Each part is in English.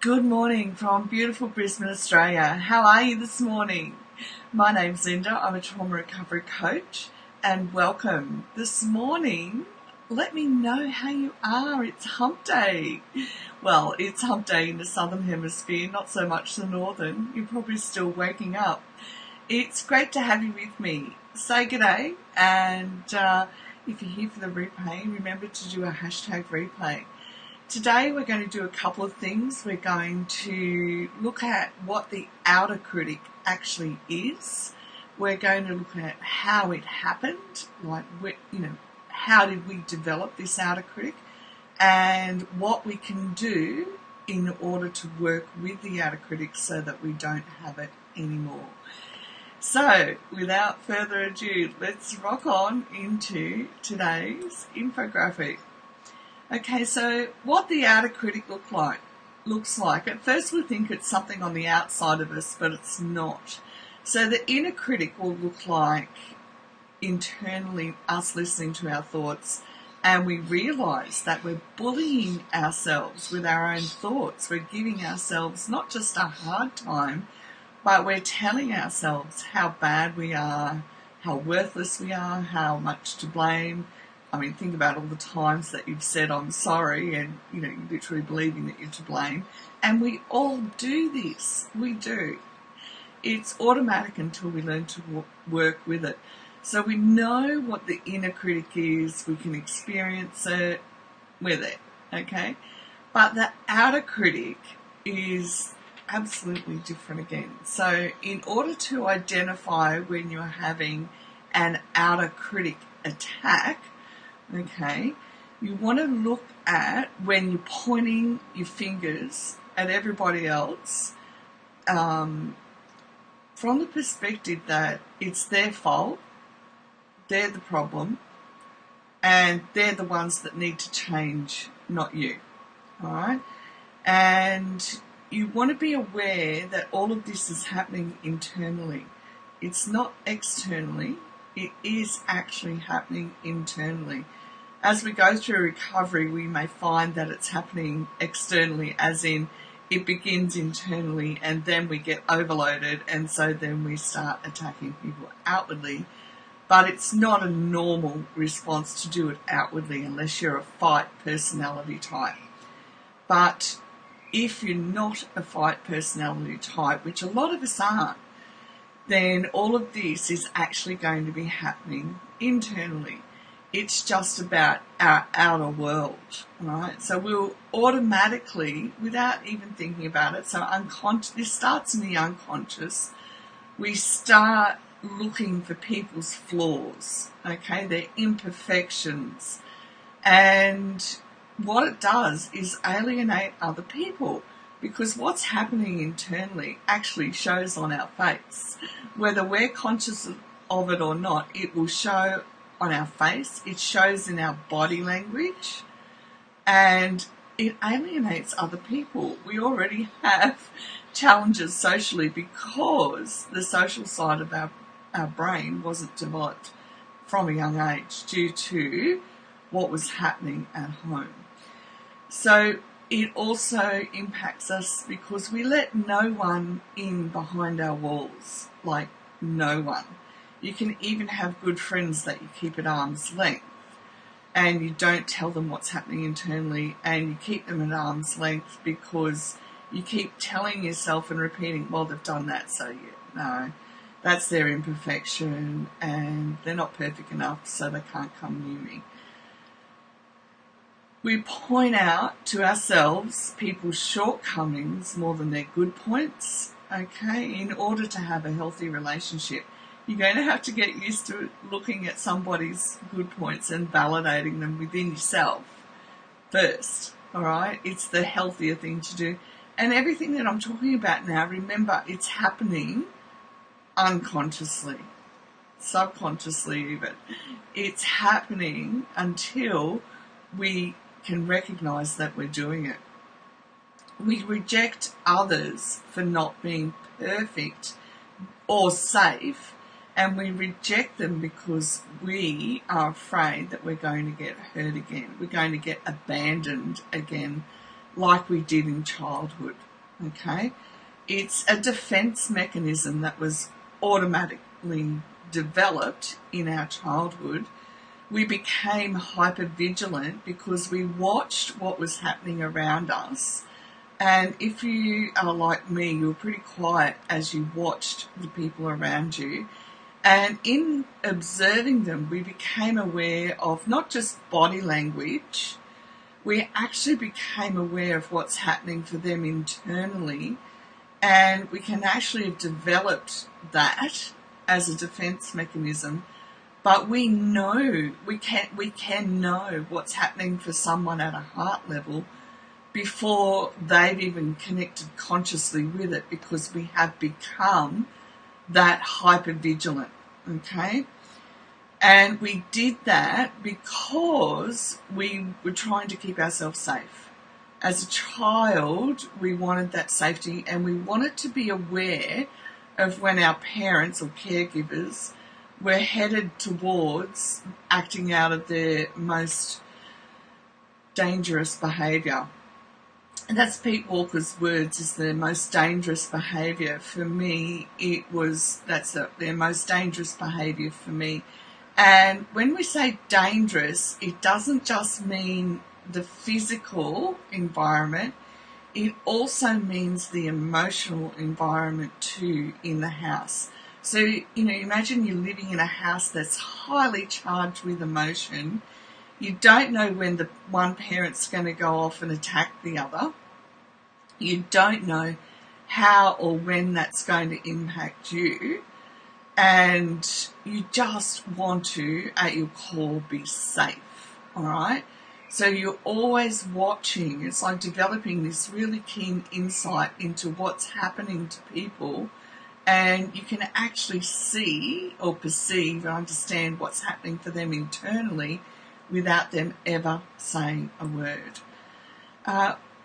Good morning from beautiful Brisbane, Australia. How are you this morning? My name's Linda. I'm a trauma recovery coach and welcome. This morning, let me know how you are. It's hump day. Well, it's hump day in the southern hemisphere, not so much the northern. You're probably still waking up. It's great to have you with me. Say g'day, and if you're here for the replay, remember to do a hashtag replay. Today we're going to do a couple of things. We're going to look at what the outer critic actually is. We're going to look at how it happened, how did we develop this outer critic, and what we can do in order to work with the outer critic so that we don't have it anymore. So, without further ado, let's rock on into today's infographic. Okay, so what the outer critic looks like. At first we think it's something on the outside of us, but it's not. So the inner critic will look like internally us listening to our thoughts, and we realise that we're bullying ourselves with our own thoughts. We're giving ourselves not just a hard time, but we're telling ourselves how bad we are, how worthless we are, how much to blame. I mean, think about all the times that you've said, I'm sorry, and, you're literally believing that you're to blame. And we all do this. We do. It's automatic until we learn to work with it. So we know what the inner critic is. We can experience it with it, okay? But the outer critic is absolutely different again. So in order to identify when you're having an outer critic attack, okay, you want to look at when you're pointing your fingers at everybody else from the perspective that it's their fault, they're the problem, and they're the ones that need to change, not you. All right? And you want to be aware that all of this is happening internally. It's not externally. It is actually happening internally. As we go through recovery, we may find that it's happening externally, as in it begins internally and then we get overloaded, and so then we start attacking people outwardly. But it's not a normal response to do it outwardly unless you're a fight personality type. But if you're not a fight personality type, which a lot of us aren't, then all of this is actually going to be happening internally. It's just about our outer world, right? So we'll automatically, without even thinking about it, so this starts in the unconscious, we start looking for people's flaws, okay, their imperfections. And what it does is alienate other people, because what's happening internally actually shows on our face. Whether we're conscious of it or not, it will show on our face, it shows in our body language, and it alienates other people. We already have challenges socially because the social side of our brain wasn't developed from a young age due to what was happening at home. So it also impacts us because we let no one in behind our walls, like no one. You can even have good friends that you keep at arm's length and you don't tell them what's happening internally, and you keep them at arm's length because you keep telling yourself and repeating, well, they've done that, so no, that's their imperfection and they're not perfect enough, so they can't come near me. We point out to ourselves people's shortcomings more than their good points, okay, in order to have a healthy relationship. You're going to have to get used to looking at somebody's good points and validating them within yourself first, all right? It's the healthier thing to do. And everything that I'm talking about now, remember, it's happening unconsciously, subconsciously even. It's happening until we can recognise that we're doing it. We reject others for not being perfect or safe, and we reject them because we are afraid that we're going to get hurt again. We're going to get abandoned again like we did in childhood. Okay? It's a defense mechanism that was automatically developed in our childhood. We became hypervigilant because we watched what was happening around us. And if you are like me, you were pretty quiet as you watched the people around you. And in observing them, we became aware of not just body language, we actually became aware of what's happening for them internally. And we can actually have developed that as a defense mechanism. But we know, we can know what's happening for someone at a heart level before they've even connected consciously with it, because we have become that hypervigilant, okay? And we did that because we were trying to keep ourselves safe. As a child, we wanted that safety, and we wanted to be aware of when our parents or caregivers were headed towards acting out of their most dangerous behaviour. And that's Pete Walker's words, is their most dangerous behaviour. For me, their most dangerous behaviour for me. And when we say dangerous, it doesn't just mean the physical environment, it also means the emotional environment too in the house. So, imagine you're living in a house that's highly charged with emotion. You don't know when the one parent's going to go off and attack the other. You don't know how or when that's going to impact you. And you just want to, at your core, be safe, all right? So you're always watching. It's like developing this really keen insight into what's happening to people, and you can actually see or perceive and understand what's happening for them internally without them ever saying a word.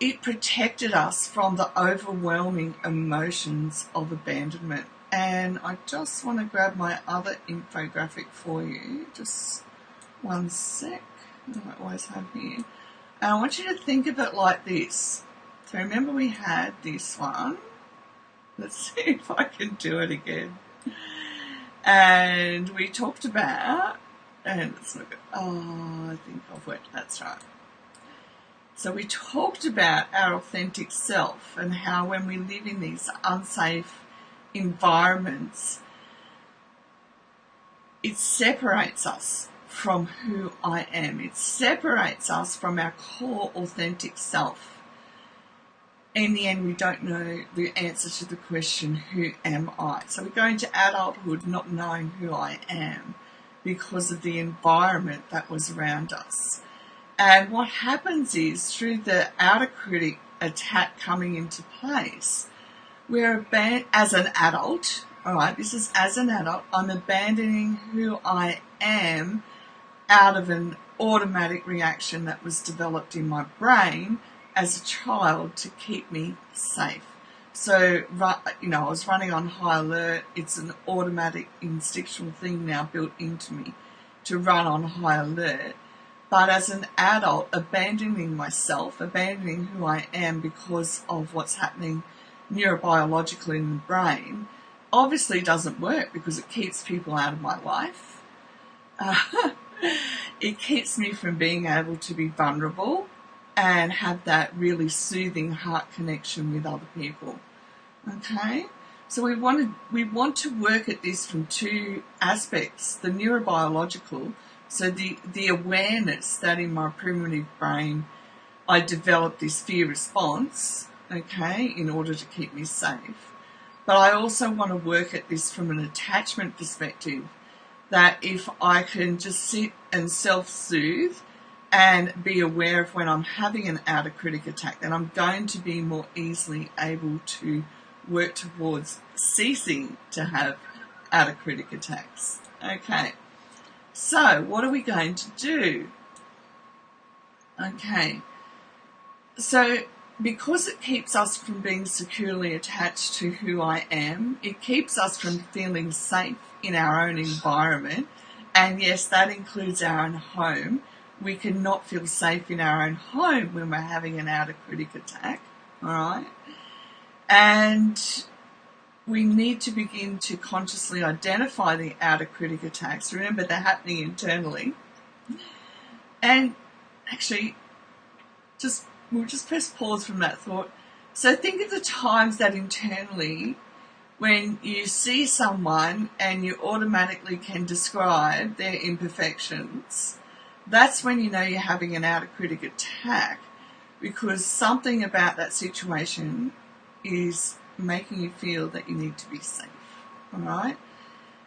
It protected us from the overwhelming emotions of abandonment. And I just want to grab my other infographic for you. Just one sec. I always have here. And I want you to think of it like this. So remember we had this one. Let's see if I can do it again. And we talked about, and let's look at, I think I've worked, that's right. So we talked about our authentic self and how when we live in these unsafe environments, it separates us from who I am. It separates us from our core authentic self. In the end, we don't know the answer to the question, who am I? So we go into adulthood not knowing who I am because of the environment that was around us. And what happens is, through the outer critic attack coming into place, we're as an adult, all right, this is as an adult, I'm abandoning who I am out of an automatic reaction that was developed in my brain as a child to keep me safe. So, I was running on high alert. It's an automatic instinctual thing now built into me to run on high alert. But as an adult, abandoning myself, abandoning who I am because of what's happening neurobiologically in the brain, obviously doesn't work because it keeps people out of my life. It keeps me from being able to be vulnerable and have that really soothing heart connection with other people. Okay? So we want to work at this from two aspects: the neurobiological, so the awareness that in my primitive brain I developed this fear response, okay, in order to keep me safe. But I also want to work at this from an attachment perspective, that if I can just sit and self-soothe and be aware of when I'm having an outer critic attack, then I'm going to be more easily able to work towards ceasing to have outer critic attacks. Okay, so what are we going to do? Okay, so because it keeps us from being securely attached to who I am, it keeps us from feeling safe in our own environment, and yes, that includes our own home. We cannot feel safe in our own home when we're having an outer critic attack, all right? And we need to begin to consciously identify the outer critic attacks. Remember, they're happening internally. And actually, we'll just press pause from that thought. So think of the times that internally, when you see someone and you automatically can describe their imperfections, that's when you know you're having an outer critic attack, because something about that situation is making you feel that you need to be safe. All right?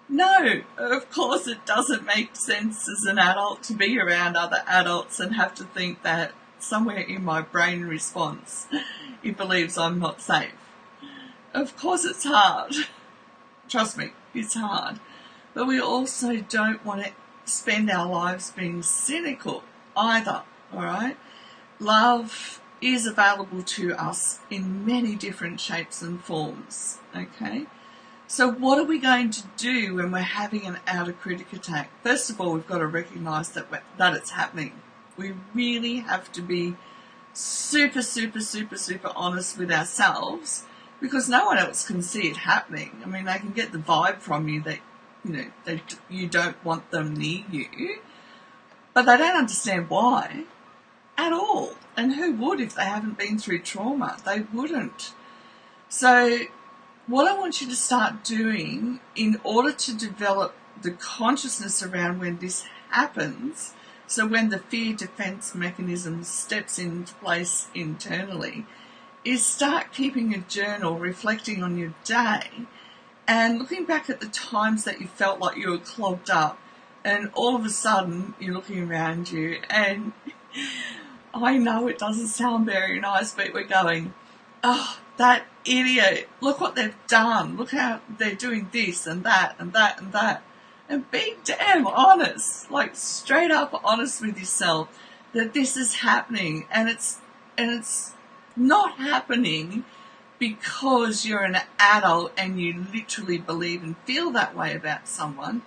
No, of course it doesn't make sense as an adult to be around other adults and have to think that somewhere in my brain response it believes I'm not safe. Of course it's hard. Trust me, it's hard. But we also don't want to spend our lives being cynical either, all right? Love is available to us in many different shapes and forms, okay? So what are we going to do when we're having an outer critic attack? First of all, we've got to recognise that it's happening. We really have to be super honest with ourselves, because no one else can see it happening. I mean, they can get the vibe from you that, you don't want them near you, but they don't understand why at all. And who would if they haven't been through trauma? They wouldn't. So what I want you to start doing in order to develop the consciousness around when this happens, so when the fear defense mechanism steps into place internally, is start keeping a journal, reflecting on your day and looking back at the times that you felt like you were clogged up, and all of a sudden you're looking around you and I know it doesn't sound very nice, but we're going, oh, that idiot, look what they've done, look how they're doing this and that and that and that. And be damn honest, like straight up honest with yourself that this is happening, and it's not happening because you're an adult and you literally believe and feel that way about someone.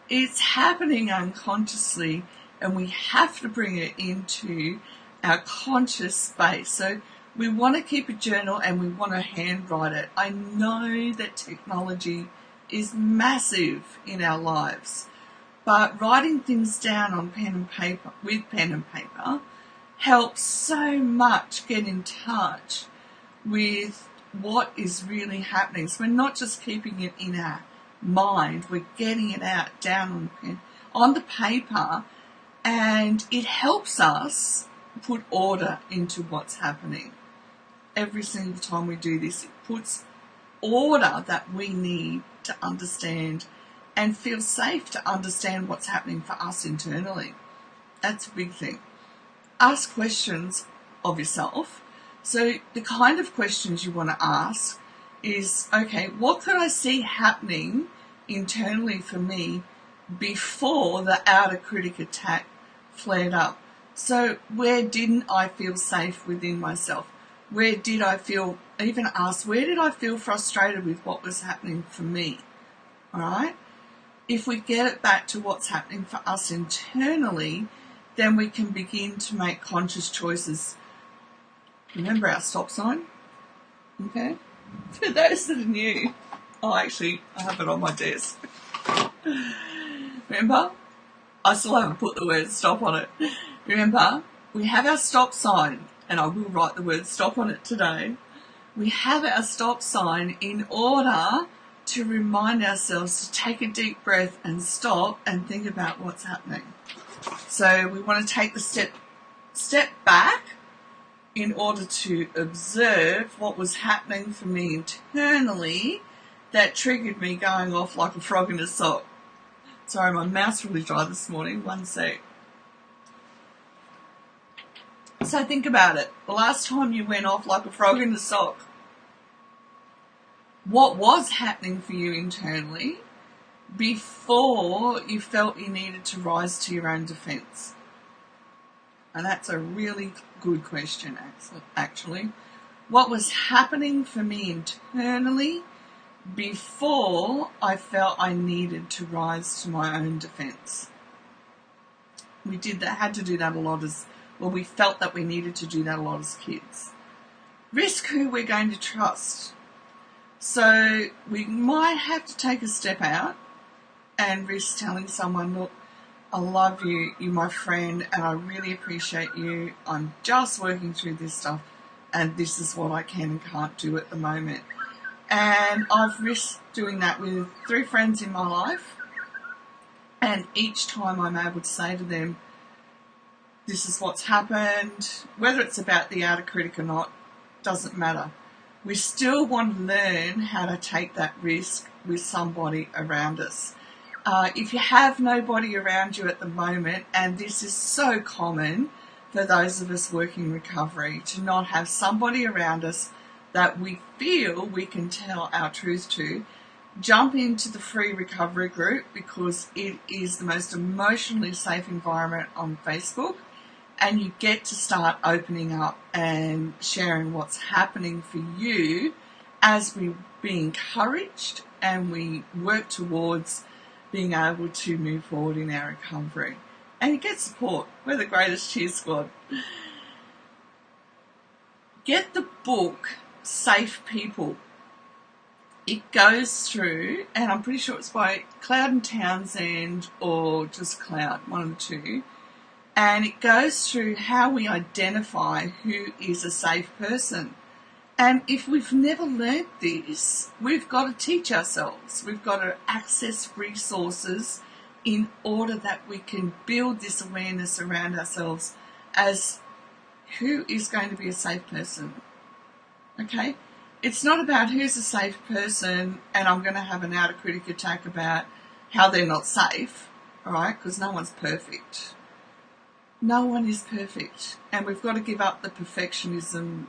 It's happening unconsciously, and we have to bring it into our conscious space. So we want to keep a journal and we want to handwrite it. I know that technology is massive in our lives, but writing things down on pen and paper, with pen and paper, helps so much get in touch with what is really happening. So we're not just keeping it in our mind, we're getting it out down on pen, on the paper, and it helps us put order into what's happening. Every single time we do this, it puts order that we need to understand and feel safe to understand what's happening for us internally. That's a big thing. Ask questions of yourself. So the kind of questions you want to ask is, okay, what could I see happening internally for me before the outer critic attack flared up? So where didn't I feel safe within myself? Where did I feel, even ask, where did I feel frustrated with what was happening for me? All right? If we get it back to what's happening for us internally, then we can begin to make conscious choices. Remember our stop sign? Okay? For those that are new, I have it on my desk. Remember? I still haven't put the word stop on it. Remember, we have our stop sign, and I will write the word stop on it today. We have our stop sign in order to remind ourselves to take a deep breath and stop and think about what's happening. So we want to take the step back in order to observe what was happening for me internally that triggered me going off like a frog in a sock. Sorry, my mouth's really dry this morning. One sec. So think about it. The last time you went off like a frog in a sock, what was happening for you internally before you felt you needed to rise to your own defense? And that's a really good question, actually. What was happening for me internally before I felt I needed to rise to my own defense? We had to do that a lot we felt that we needed to do that a lot as kids. Risk who we're going to trust. So we might have to take a step out and risk telling someone, look, I love you, you're my friend, and I really appreciate you. I'm just working through this stuff, and this is what I can and can't do at the moment. And I've risked doing that with 3 friends in my life, and each time I'm able to say to them, this is what's happened, whether it's about the outer critic or not, doesn't matter. We still want to learn how to take that risk with somebody around us. If you have nobody around you at the moment, and this is so common for those of us working recovery, to not have somebody around us that we feel we can tell our truth to, jump into the free recovery group, because it is the most emotionally safe environment on Facebook, and you get to start opening up and sharing what's happening for you as we be encouraged and we work towards being able to move forward in our recovery. And you get support. We're the greatest cheer squad. Get the book Safe People. It goes through, and I'm pretty sure it's by Cloud and Townsend, or just Cloud, one of the two. And it goes through how we identify who is a safe person. And if we've never learnt this, we've got to teach ourselves. We've got to access resources in order that we can build this awareness around ourselves as who is going to be a safe person. Okay? It's not about who's a safe person and I'm going to have an outer critic attack about how they're not safe, all right? Because no one's perfect. No one is perfect. And we've got to give up the perfectionism,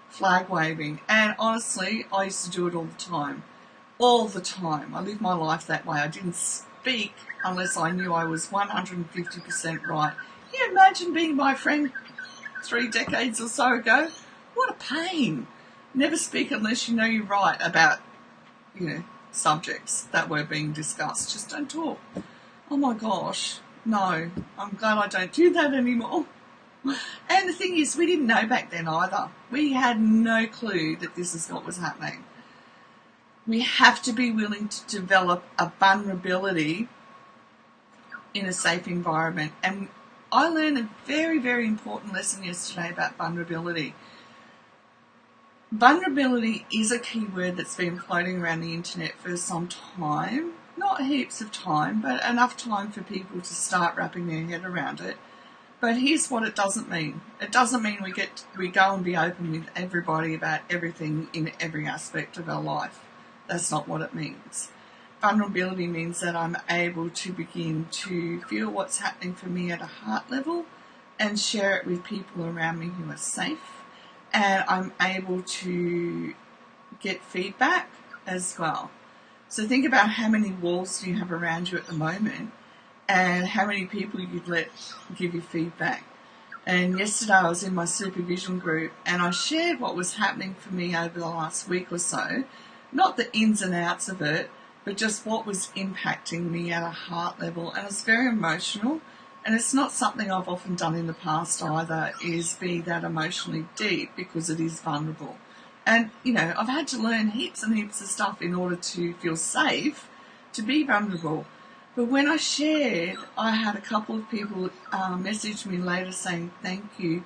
flag waving. And honestly, I used to do it all the time. All the time. I lived my life that way. I didn't speak unless I knew I was 150% right. Can you imagine being my friend 3 decades or so ago? What a pain. Never speak unless you know you're right about, subjects that were being discussed. Just don't talk. Oh my gosh. No, I'm glad I don't do that anymore. And the thing is, we didn't know back then either. We had no clue that this is what was happening. We have to be willing to develop a vulnerability in a safe environment. And I learned a very, very important lesson yesterday about vulnerability. Vulnerability is a key word that's been floating around the internet for some time. Not heaps of time, but enough time for people to start wrapping their head around it. But here's what it doesn't mean. It doesn't mean we go and be open with everybody about everything in every aspect of our life. That's not what it means. Vulnerability means that I'm able to begin to feel what's happening for me at a heart level and share it with people around me who are safe. And I'm able to get feedback as well. So think about how many walls do you have around you at the moment and how many people you'd let give you feedback. And yesterday I was in my supervision group and I shared what was happening for me over the last week or so. Not the ins and outs of it, but just what was impacting me at a heart level. And it's very emotional. And it's not something I've often done in the past either, is be that emotionally deep, because it is vulnerable. And, I've had to learn heaps and heaps of stuff in order to feel safe to be vulnerable. But when I shared, I had a couple of people message me later saying thank you,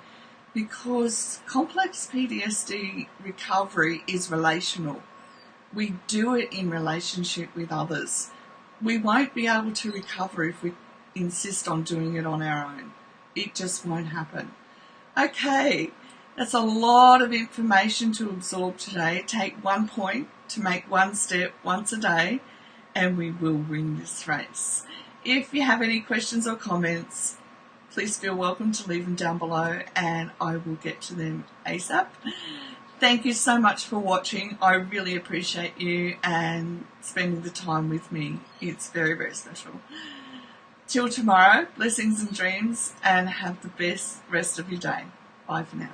because complex PTSD recovery is relational. We do it in relationship with others. We won't be able to recover if we insist on doing it on our own. It just won't happen. Okay, that's a lot of information to absorb today. Take 1 point to make 1 step once a day, and we will win this race. If you have any questions or comments, please feel welcome to leave them down below and I will get to them ASAP. Thank you so much for watching. I really appreciate you and spending the time with me. It's very, very special. Till tomorrow, blessings and dreams, and have the best rest of your day. Bye for now.